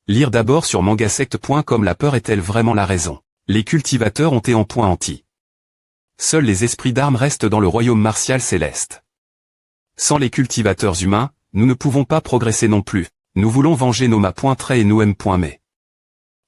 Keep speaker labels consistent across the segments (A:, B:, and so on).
A: Lire d'abord sur mangasect.com. La peur est-elle vraiment la raison? Les cultivateurs ont été en point anti. Seuls les esprits d'armes restent dans le royaume martial céleste. Sans les cultivateurs humains, nous ne pouvons pas progresser non plus. Nous voulons venger nos ma.trait et nous m.mais.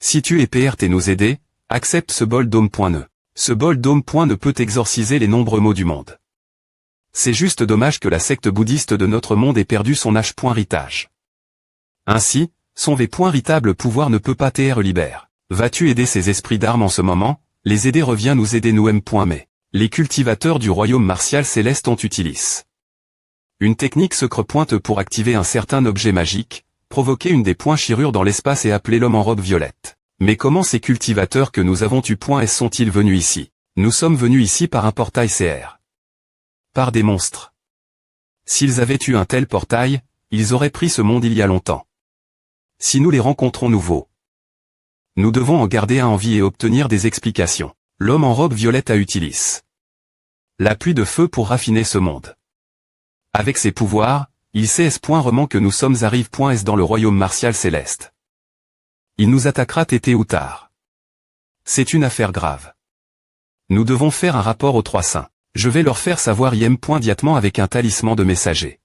A: Si tu es PRT nous aider, accepte ce bol d'homme.ne. Ce bol d'homme.ne peut exorciser les nombreux maux du monde. C'est juste dommage que la secte bouddhiste de notre monde ait perdu son H.ritage. Ainsi, son V.ritable pouvoir ne peut pas te libère. Vas-tu aider ces esprits d'armes en ce moment? Les aider revient nous aider nous m.mais. Les cultivateurs du royaume martial céleste ont utilisé une technique secret-pointe pour activer un certain objet magique, provoquer une des points-chirures dans l'espace et appeler l'homme en robe violette. Mais comment ces cultivateurs que nous avons tu.s sont-ils venus ici? Nous sommes venus ici par un portail CR. Par des monstres. S'ils avaient eu un tel portail, ils auraient pris ce monde il y a longtemps. Si nous les rencontrons nouveaux, nous devons en garder un en vie et obtenir des explications. L'homme en robe violette a utilisé la pluie de feu pour raffiner ce monde. Avec ses pouvoirs, il sait s.rement que nous sommes arrive.s dans le royaume martial céleste. Il nous attaquera tété ou tard. C'est une affaire grave. Nous devons faire un rapport aux trois saints. Je vais leur faire savoir im.diatement avec un talisman de messager.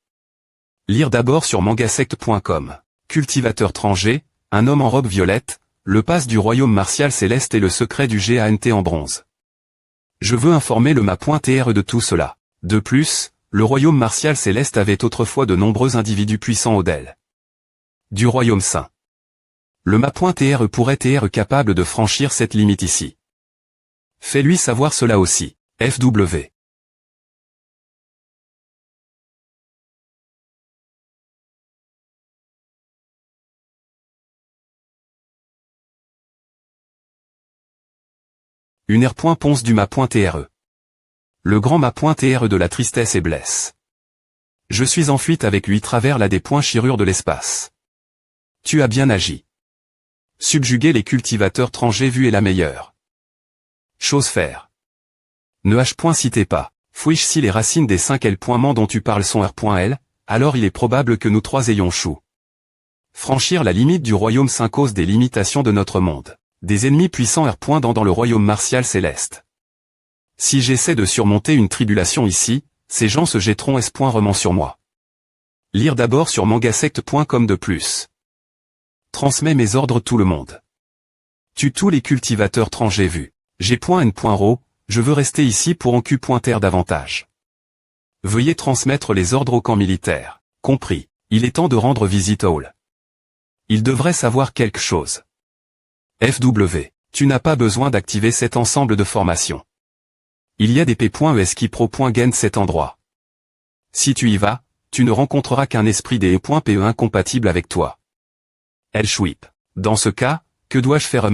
A: Lire d'abord sur mangasect.com. Cultivateur étranger, un homme en robe violette, le passe du royaume martial céleste et le secret du GANT en bronze. Je veux informer le ma.tre de tout cela. De plus, le royaume martial céleste avait autrefois de nombreux individus puissants au-delà du royaume saint. Le ma.tre pourrait être capable de franchir cette limite ici. Fais-lui savoir cela aussi. FW. Une R.ponce du ma.tre. Le grand ma.tre de la tristesse et blesse. Je suis en fuite avec lui travers la des points-chirures de l'espace. Tu as bien agi. Subjuguer les cultivateurs étrangers vus est la meilleure chose faire. Ne h.citez pas. Fouiche si les racines des 5 L.man dont tu parles sont R.L, alors il est probable que nous trois ayons chou. Franchir la limite du royaume saint cause des limitations de notre monde. Des ennemis puissants R. dans le royaume martial céleste. Si j'essaie de surmonter une tribulation ici, ces gens se jetteront s.rement sur moi. Lire d'abord sur mangasect.com de plus. Transmets mes ordres tout le monde. Tue tous les cultivateurs étrangers vus. G.N.ro, je veux rester ici pour en Q.ter davantage. Veuillez transmettre les ordres au camp militaire. Compris. Il est temps de rendre visite au hall. Il devrait savoir quelque chose. FW. Tu n'as pas besoin d'activer cet ensemble de formations. Il y a des P.es qui pro.gain cet endroit. Si tu y vas, tu ne rencontreras qu'un esprit des E.pe incompatible avec toi. Elchwip. Dans ce cas, que dois-je faire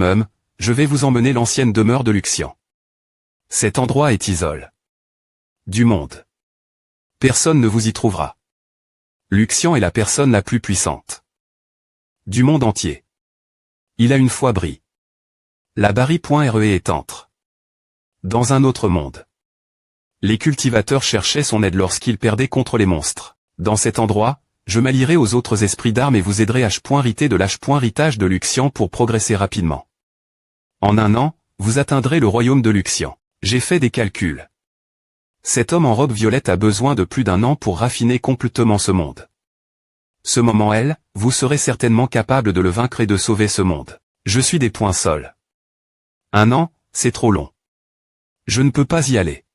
A: je vais vous emmener l'ancienne demeure de Luxian. Cet endroit est isole du monde. Personne ne vous y trouvera. Luxian est la personne la plus puissante du monde entier. Il a une foi brie. La Barry.re est entre dans un autre monde. Les cultivateurs cherchaient son aide lorsqu'ils perdaient contre les monstres. Dans cet endroit, je m'allierai aux autres esprits d'armes et vous aiderai H.riter de l'H.ritage de Luxian pour progresser rapidement. En un an, vous atteindrez le royaume de Luxian. J'ai fait des calculs. Cet homme en robe violette a besoin de plus d'un an pour raffiner complètement ce monde. Ce moment vous serez certainement capable de le vaincre et de sauver ce monde. Je suis des points sols. Un an, c'est trop long. Je ne peux pas y aller.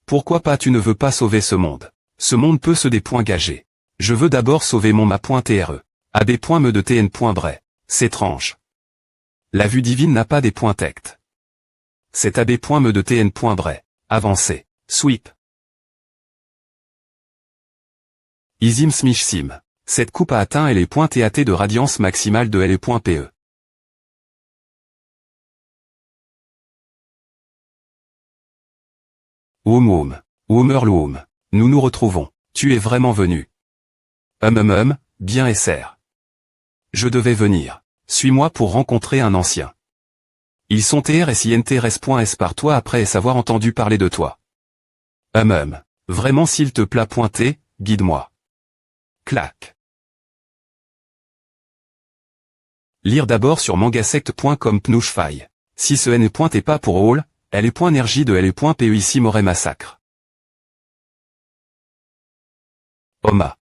A: Pourquoi pas tu ne veux pas sauver ce monde? Ce monde peut se gager. Je veux d'abord sauver mon ma.tre. AB.me de tn.bray. C'est étrange. La vue divine n'a pas des points tect. C'est AB.me de tn.bray. Avancé. Sweep. Isim Smich Sim. Cette coupe a atteint les points TAT de radiance maximale de LE.pe. Woum. Woomerloom. Nous nous retrouvons. Tu es vraiment venu. Bien SR. Je devais venir. Suis-moi pour rencontrer un ancien. Ils sont TRSINTRS.S par toi après avoir entendu parler de toi. Vraiment s'il te plaît pointer, guide-moi. Clac. Lire d'abord sur mangasect.com Pnouchfaille. Si ce N point est pas pour all, L.Energie de L.Pe ici m'aurait massacre. Oma.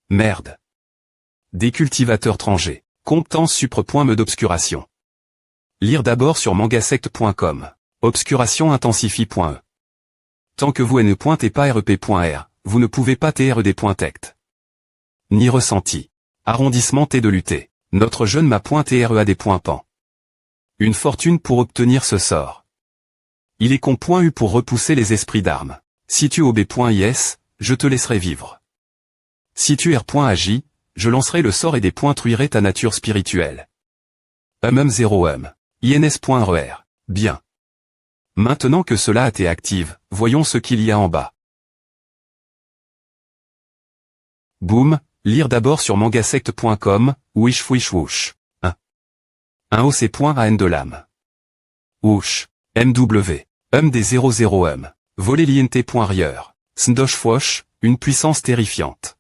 A: Merde. Des cultivateurs trangés. Comptance supre.me d'obscuration. Lire d'abord sur mangasect.com. Obscuration intensifie.e. Tant que vous N point et pas rep.r, vous ne pouvez pas trd.tect. Ni ressenti. Arrondissement T de l'UT. Notre jeune ma.trea.pan. Une fortune pour obtenir ce sort. Il est con.u pour repousser les esprits d'armes. Si tu ob.is, je te laisserai vivre. Si tu r.ag, je lancerai le sort et dépointruirai ta nature spirituelle. 0 ins.rer. Bien. Maintenant que cela a été active, voyons ce qu'il y a en bas. Boum, lire d'abord sur mangasect.com, wish wish wouch. 1 OC.AN de l'âme. Wouch. MW. Des 00 Voler l'INT.rieur. Sndosh Fwosh, une puissance terrifiante.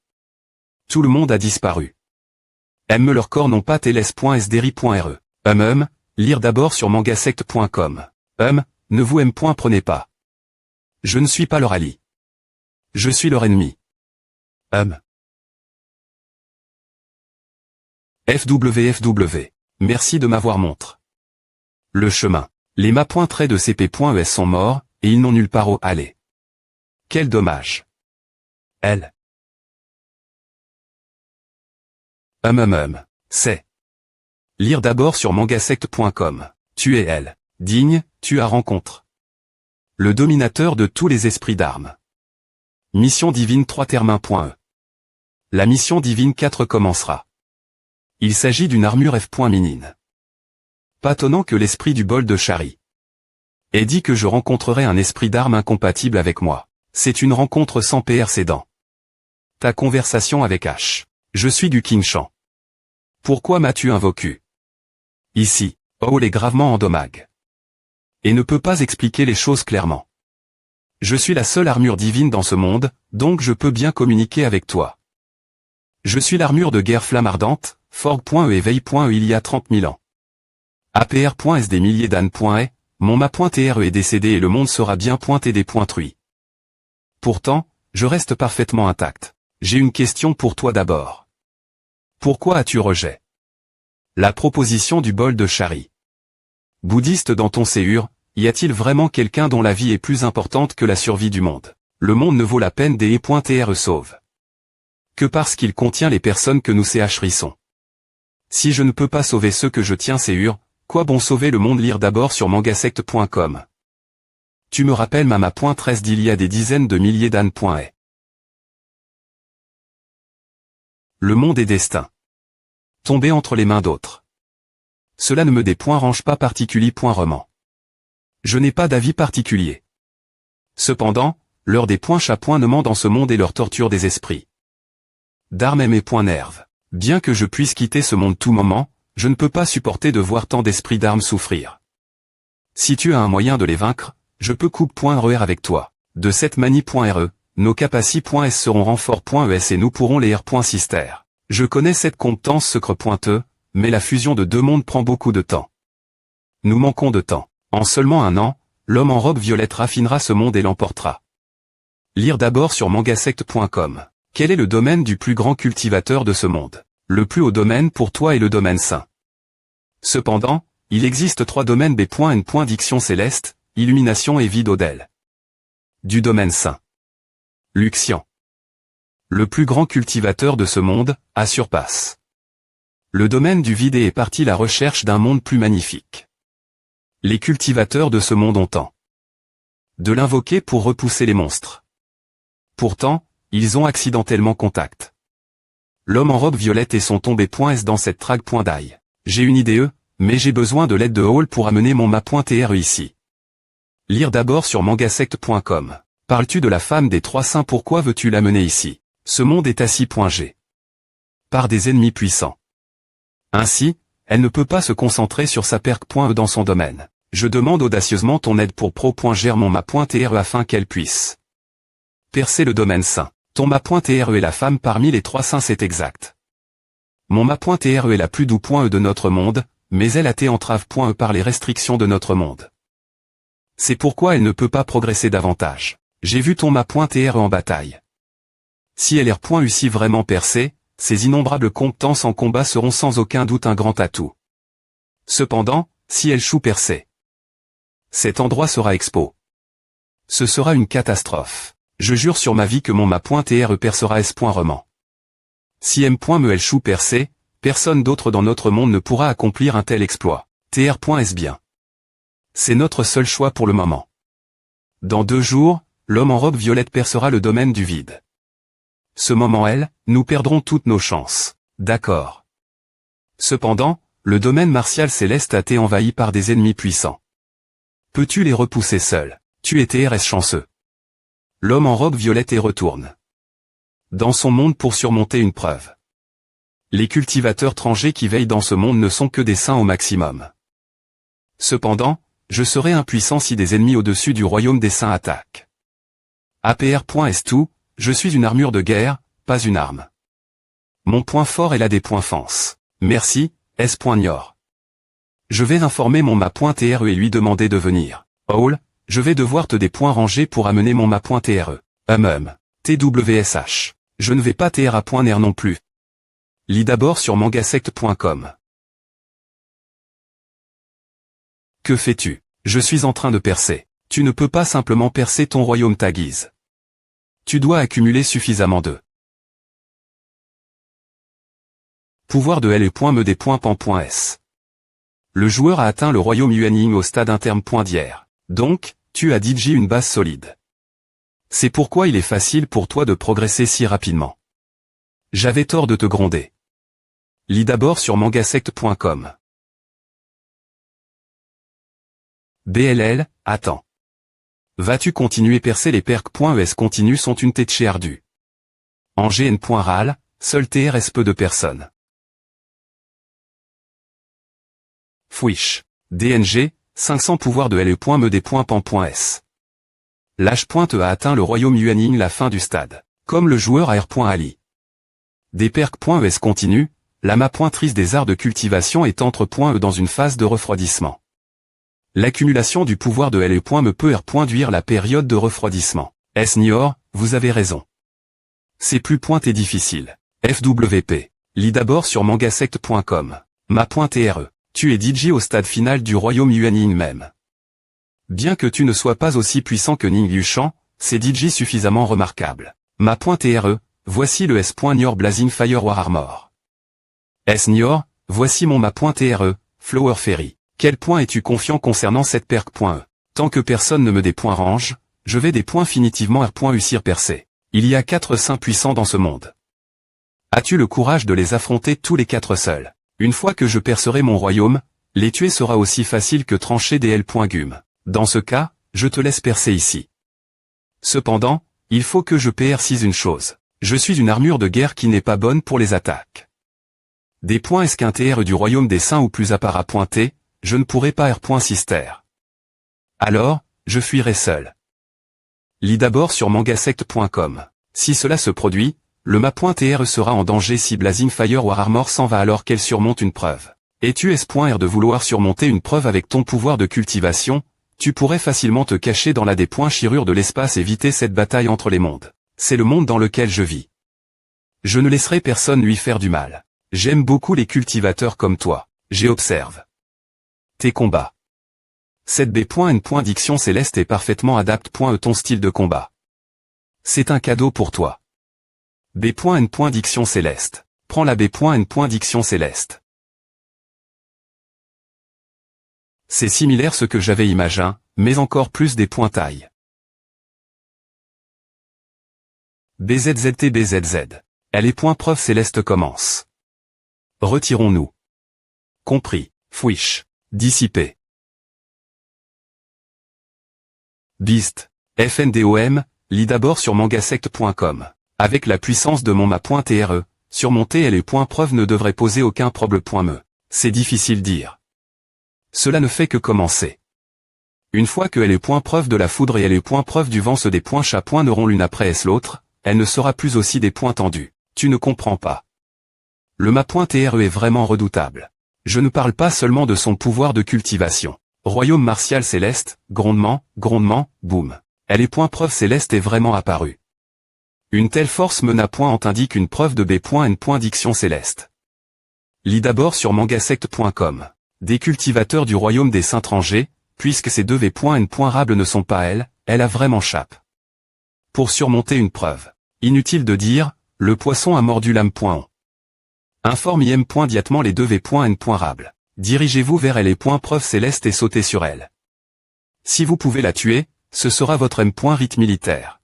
A: Tout le monde a disparu. Leur corps n'ont pas teles.sdri.re. Lire d'abord sur mangasect.com. Ne vous prenez pas. Je ne suis pas leur ali. Je suis leur ennemi. FWFW. Merci de m'avoir montré le chemin. Les ma.traits de cp.es sont morts, et ils n'ont nulle part où aller. Quel dommage. Elle. C'est. Lire d'abord sur mangasect.com. Tu es elle. Digne, tu as rencontre. Le dominateur de tous les esprits d'armes. Mission divine 3 termin.e. La mission divine 4 commencera. Il s'agit d'une armure F.minine. Pas tonnant que l'esprit du bol de Chari ait dit que je rencontrerai un esprit d'armes incompatible avec moi. C'est une rencontre sans précédent. Ta conversation avec H. Je suis du King Shan. Pourquoi m'as-tu invoqué? Ici, Owl est gravement endommagé. Et ne peut pas expliquer les choses clairement. Je suis la seule armure divine dans ce monde, donc je peux bien communiquer avec toi. Je suis l'armure de guerre flamme ardente, Forg.e et Veille.e il y a 30 000 ans. APR.s des milliers d'ânes.e, mon ma.tre est décédé et le monde sera bien pointé des pointrui. Pourtant, je reste parfaitement intact. J'ai une question pour toi d'abord. Pourquoi as-tu rejet la proposition du bol de Chari? Bouddhiste dans ton séhur, y a-t-il vraiment quelqu'un dont la vie est plus importante que la survie du monde? Le monde ne vaut la peine des e.tre sauve. Que parce qu'il contient les personnes que nous chérissons. Si je ne peux pas sauver ceux que je tiens séhur, quoi bon sauver le monde? Lire d'abord sur mangasect.com. Tu me rappelles ma ma.13 d'il y a des dizaines de milliers d'ânes.e. Le monde est destin. Tomber entre les mains d'autres. Cela ne me dérange pas particulièrement. Je n'ai pas d'avis particulier. Cependant, l'heure des chapoinements dans ce monde est leur torture des esprits. D'armes mes nerves. Bien que je puisse quitter ce monde tout moment, je ne peux pas supporter de voir tant d'esprits d'armes souffrir. Si tu as un moyen de les vaincre, je peux coupe.re avec toi. De cette manie.re, nos capaci.s seront renfort.es et nous pourrons les r.sister. Je connais cette compétence secret.e, mais la fusion de deux mondes prend beaucoup de temps. Nous manquons de temps. En seulement un an, l'homme en robe violette raffinera ce monde et l'emportera. Lire d'abord sur mangasect.com. Quel est le domaine du plus grand cultivateur de ce monde? Le plus haut domaine pour toi est le domaine saint. Cependant, il existe 3 domaines B.N. Diction céleste, illumination et vide au-del. Du domaine saint. Luxian. Le plus grand cultivateur de ce monde, a surpasse. Le domaine du vide est parti la recherche d'un monde plus magnifique. Les cultivateurs de ce monde ont tant de l'invoquer pour repousser les monstres. Pourtant, ils ont accidentellement contact. L'homme en robe violette et son tombé.s dans cette trague.die. J'ai une idée mais j'ai besoin de l'aide de Hall pour amener mon ma.tre ici. Lire d'abord sur mangasect.com. Parles-tu de la femme des 3 saints? Pourquoi veux-tu l'amener ici? Ce monde est assis.g. par des ennemis puissants. Ainsi, elle ne peut pas se concentrer sur sa perque.e dans son domaine. Je demande audacieusement ton aide pour pro.ger mon ma.tre afin qu'elle puisse percer le domaine saint. Ton ma.tre est la femme parmi les 3 saints, c'est exact. Mon ma.TRE est la plus doux.E de notre monde, mais elle a été entrave.E par les restrictions de notre monde. C'est pourquoi elle ne peut pas progresser davantage. J'ai vu ton ma.TRE en bataille. Si elle est vraiment percée, ses innombrables compétences en combat seront sans aucun doute un grand atout. Cependant, si elle choue percée, cet endroit sera expo. Ce sera une catastrophe. Je jure sur ma vie que mon ma.TRE percera S.Roman. Si M.Me elle choue percée, personne d'autre dans notre monde ne pourra accomplir un tel exploit. TR.S bien. C'est notre seul choix pour le moment. Dans 2 jours, l'homme en robe violette percera le domaine du vide. Ce moment nous perdrons toutes nos chances. D'accord. Cependant, le domaine martial céleste a été envahi par des ennemis puissants. Peux-tu les repousser seul? Tu es TRS chanceux. L'homme en robe violette y retourne dans son monde pour surmonter une preuve. Les cultivateurs étrangers qui veillent dans ce monde ne sont que des saints au maximum. Cependant, je serai impuissant si des ennemis au-dessus du royaume des saints attaquent. APR.S tout, je suis une armure de guerre, pas une arme. Mon point fort est là des points fence. Merci, S.Nior. Je vais informer mon ma.TRE et lui demander de venir. Owl, je vais devoir te des points rangés pour amener mon ma.TRE. TWSH. Je ne vais pas TRA.NER non plus. Lis d'abord sur mangasect.com. Que fais-tu? Je suis en train de percer. Tu ne peux pas simplement percer ton royaume ta guise. Tu dois accumuler suffisamment de pouvoir de L.me des points pan.s. Le joueur a atteint le royaume Yuanying au stade interne.d'hier. Donc, tu as DJ une base solide. C'est pourquoi il est facile pour toi de progresser si rapidement. J'avais tort de te gronder. Lis d'abord sur mangasect.com. BLL, attends. Vas-tu continuer percer les percs.es continus sont une tête ardue. En GN.RAL, seul TRS peu de personnes. Fwish. DNG, 500 pouvoirs de L.me des points pan.s. L'H.E a atteint le royaume Yuanying la fin du stade. Comme le joueur AR.Ali. Des percs.es continuent, la ma.trice des arts de cultivation est entre.e dans une phase de refroidissement. L'accumulation du pouvoir de L.me peut R.duire la période de refroidissement. S.Nior, vous avez raison. C'est plus et difficile. FWP. Lis d'abord sur mangasect.com. Ma.TRE. Tu es DJ au stade final du royaume Yuanying même. Bien que tu ne sois pas aussi puissant que Ning Yushan, c'est DJ suffisamment remarquable. Ma.TRE, voici le S.Nior Blazing Fire War Armor. S.Nior, voici mon ma.TRE, Flower Fairy. Quel point es-tu confiant concernant cette perc.e? Tant que personne ne me des points range, je vais des points finitivement R.Ucir percer. Il y a 4 saints puissants dans ce monde. As-tu le courage de les affronter tous les 4 seuls? Une fois que je percerai mon royaume, les tuer sera aussi facile que trancher des L.Gum. Dans ce cas, je te laisse percer ici. Cependant, il faut que je précise une chose. Je suis une armure de guerre qui n'est pas bonne pour les attaques. Des points esquintés du royaume des saints ou plus à part à pointer, je ne pourrai pas R.Sister. Alors, je fuirai seul. Lis d'abord sur mangasect.com. Si cela se produit, le ma.TRE sera en danger si Blazing Fire War Armor s'en va alors qu'elle surmonte une preuve. Es-tu S.R de vouloir surmonter une preuve avec ton pouvoir de cultivation, tu pourrais facilement te cacher dans la des points chirure de l'espace et éviter cette bataille entre les mondes. C'est le monde dans lequel je vis. Je ne laisserai personne lui faire du mal. J'aime beaucoup les cultivateurs comme toi. J'observe tes combats. Cette B.N. Diction céleste est parfaitement adapte. Ton style de combat. C'est un cadeau pour toi. B.N. Diction céleste. Prends la B.N. Diction céleste. C'est similaire ce que j'avais imaginé, mais encore plus des points taille. BZZT BZZ. Elle est point preuve céleste commence. Retirons-nous. Compris. Fwish. Dissipé. Beast. FNDOM, lis d'abord sur mangasect.com. Avec la puissance de mon ma.TRE, surmonter les points preuve ne devrait poser aucun problème. C'est difficile dire. Cela ne fait que commencer. Une fois que les points preuve de la foudre et les points preuve du vent se des points chaque point n'auront l'une après l'autre, elle ne sera plus aussi des points tendus. Tu ne comprends pas. Le ma.TRE est vraiment redoutable. Je ne parle pas seulement de son pouvoir de cultivation. Royaume martial céleste, grondement, boum. Elle est point preuve céleste est vraiment apparue. Une telle force mena point en indique une preuve de B.N. diction céleste. Lis d'abord sur mangasect.com. Des cultivateurs du royaume des Saints-Trangers, puisque ces deux V.N. rables ne sont pas elle a vraiment chape. Pour surmonter une preuve. Inutile de dire, le poisson a mordu l'âme.on. Informe immédiatement les deux V.N. rables. Dirigez-vous vers elle et preuve céleste et sautez sur elle. Si vous pouvez la tuer, ce sera votre rite militaire.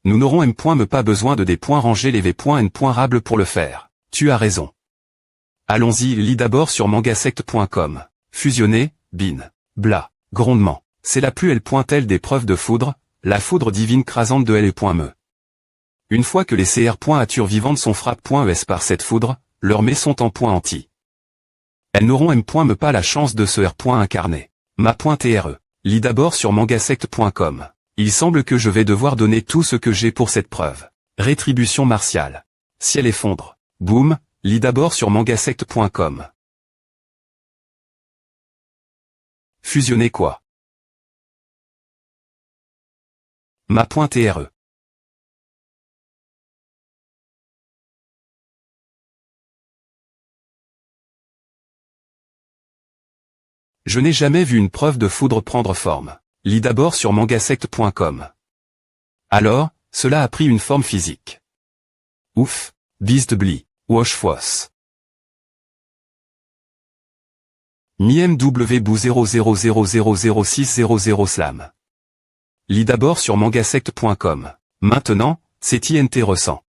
A: Nous n'aurons pas besoin de des points rangés les V.N. rables pour le faire. Tu as raison. Allons-y, lis d'abord sur mangasect.com. Fusionner, bin, bla, grondement. C'est la plus elle des preuves de foudre, la foudre divine crasante de L.me. Une fois que les CR.attures vivantes sont frappes.es par cette foudre, leurs mets sont en point anti. Elles n'auront pas la chance de se R.incarner. Ma.TRE. Lis d'abord sur mangasect.com. Il semble que je vais devoir donner tout ce que j'ai pour cette preuve. Rétribution martiale. Ciel effondre. Boum, lis d'abord sur mangasect.com. Fusionner quoi? Ma.TRE. Je n'ai jamais vu une preuve de foudre prendre forme. Lis d'abord sur mangasect.com. Alors, cela a pris une forme physique. Ouf, Beast Bli, Washfoss. MIMW Bou 000000600 slam. Lis d'abord sur mangasect.com. Maintenant, c'est INT ressent.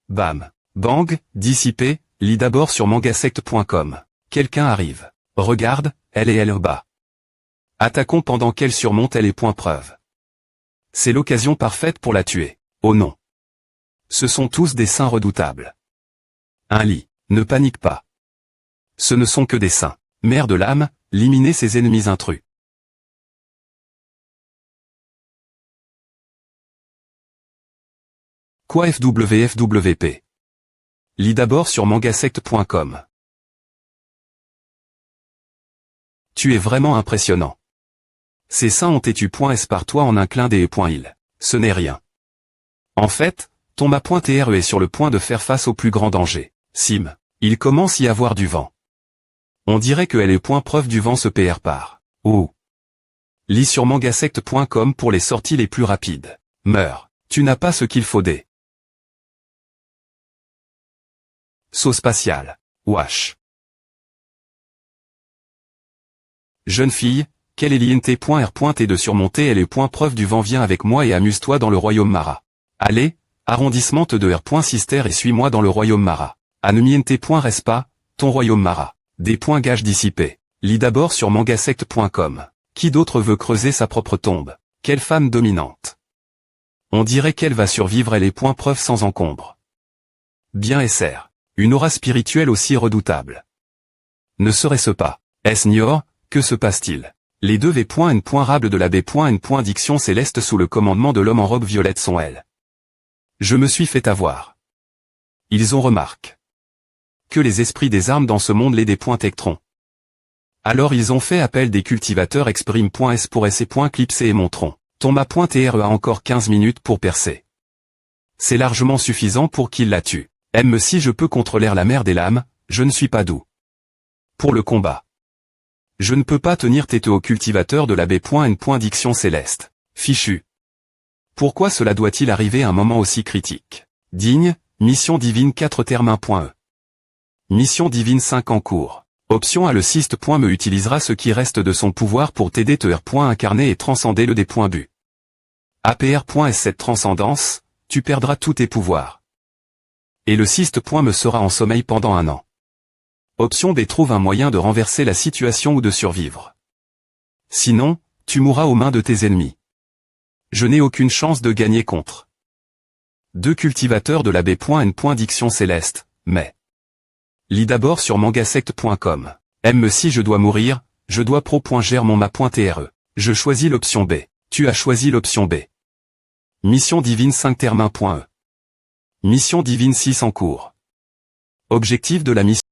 A: Bam. Bang, dissipé, lis d'abord sur mangasect.com. Quelqu'un arrive. Regarde, elle est au bas. Attaquons pendant qu'elle surmonte elle est point preuve. C'est l'occasion parfaite pour la tuer. Oh non. Ce sont tous des saints redoutables. Un lit. Ne panique pas. Ce ne sont que des saints. Mère de l'âme, liminez ses ennemis intrus. Quoi FWFWP? Lis d'abord sur mangasect.com. Tu es vraiment impressionnant. Ces saints ont été .s par toi en un clin d'œil .il. Ce n'est rien. En fait, ton ma.TRE est sur le point de faire face au plus grand danger. Sim. Il commence y avoir du vent. On dirait que elle est preuve du vent se PR par. Oh. Lis sur mangasect.com pour les sorties les plus rapides. Meurs. Tu n'as pas ce qu'il faut des. Saut spatial. Wesh. Jeune fille, quel est l'INT.R.T de surmonter elle est preuve du vent viens avec moi et amuse-toi dans le royaume Mara. Allez, arrondissement de R.Sister et suis-moi dans le royaume Mara. Anemient.reste pas, ton royaume Mara. Des points gages dissipés. Lis d'abord sur mangasect.com. Qui d'autre veut creuser sa propre tombe? Quelle femme dominante. On dirait qu'elle va survivre elle est preuve sans encombre. Bien SR. Une aura spirituelle aussi redoutable. Ne serait-ce pas? Esnior, que se passe-t-il? Les deux V.N. rables de la B.N. diction céleste sous le commandement de l'homme en robe violette sont elles. Je me suis fait avoir. Ils ont remarqué que les esprits des armes dans ce monde les des tectrons. Alors ils ont fait appel des cultivateurs exprime.s pour essayer.clipser et montrons. Ton ma.TRE a encore 15 minutes pour percer. C'est largement suffisant pour qu'il la tue. Même si je peux contrôler la mer des lames, je ne suis pas doux. Pour le combat. Je ne peux pas tenir tête au cultivateur de la B.N. diction céleste. Fichu. Pourquoi cela doit-il arriver à un moment aussi critique? Digne, mission divine 4 terme 1.e. Mission divine 5 en cours. Option A le cyste.me utilisera ce qui reste de son pouvoir pour t'aider te R.incarner et transcender le D.bu. APR.S cette transcendance, tu perdras tous tes pouvoirs. Et le cyste.me sera en sommeil pendant 1 an. Option B trouve un moyen de renverser la situation ou de survivre. Sinon, tu mourras aux mains de tes ennemis. Je n'ai aucune chance de gagner contre. 2 cultivateurs de la B.N. diction céleste, mais. Lis d'abord sur mangasect.com. Même si je dois mourir, je dois pro.gère mon ma.TRE. Je choisis l'option B. Tu as choisi l'option B. Mission divine 5 terme 1.e. Mission divine 6 en cours. Objectif de la mission.